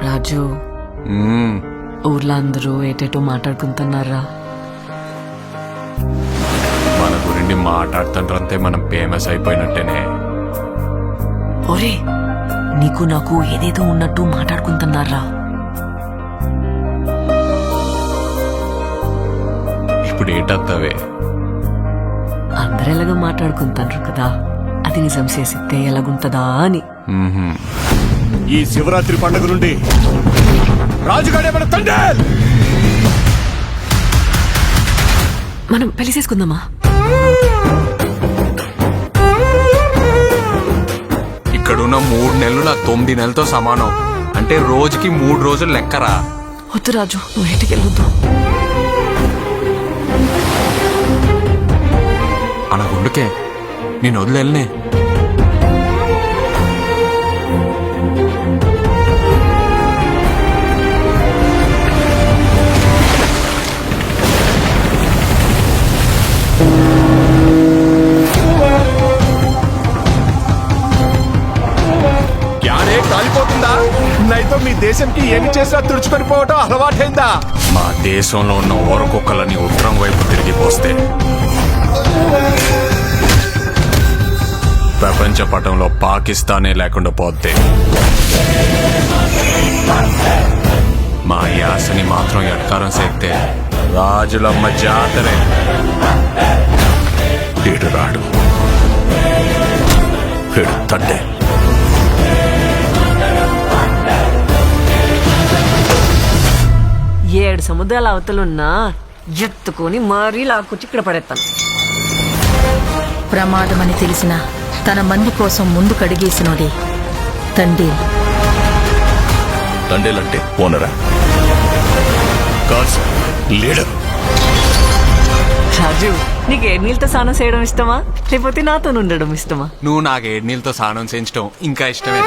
రాజు ఊర్లో అందరూ ఏటేటో మాట్లాడుకుంటున్నారా? మన గురించి మాట్లాడుతుంటే మనం ఫేమస్ అయిపోయినట్టేనే. ఒరే, నీకు నాకు ఏదేదో ఉన్నట్టు మాట్లాడుకుంటున్నారా? ఇప్పుడు ఏటత్తవే? అందరు ఎలాగో మాట్లాడుకుంటారు కదా, అది నిజం చేసితే ఎలాగుంటదా అని. ఈ శివరాత్రి పండుగ నుండి రాజుగాడే మన తండ్రి. మనం పెళ్లి చేసుకుందామా? ఇక్కడున్న 3 నెలలు నా 9 నెలలతో సమానం. అంటే రోజుకి 3 రోజులు లెక్కరా. వద్దు రాజు, నువ్వు ఇంటికి వెళ్ళొద్దు. అన గుండుకే నేను వదిలేనే. కాలిపోతుందా? నైతో మీ దేశంకి ఏమి చేసినా తుడుచుకొని పోవటం అలవాటైందా? మా దేశంలో ఉన్న ఓరకొక్కలని ఉత్తరం వైపు తిరిగిపోస్తే ప్రపంచ పటంలో పాకిస్తానే లేకుండా పోతే మా యాసని మాత్రం ఎట్కారం చేస్తే రాజులమ్మ జాతరే. ఏడు రాడు ఏడు తండ్రి. ఏడు సముద్రాల అవతలున్నా ఎత్తుకొని మరీ లాక్కొచ్చి ఇక్కడ పడేస్తాను. ప్రమాదమని తెలిసిన తన మంది కోసం ముందు కడిగేసినోడే తండ్రి. తండేలంటే ఓనరా కాదు సార్, లీడర్. రాజు, నీకు ఏడు నీళ్ళతో స్నానం చేయడం ఇష్టమా, లేకపోతే నాతో ఉండడం ఇష్టమా? నువ్వు నాకు 7 నీళ్ళతో స్నానం చేయించడం ఇంకా ఇష్టమే.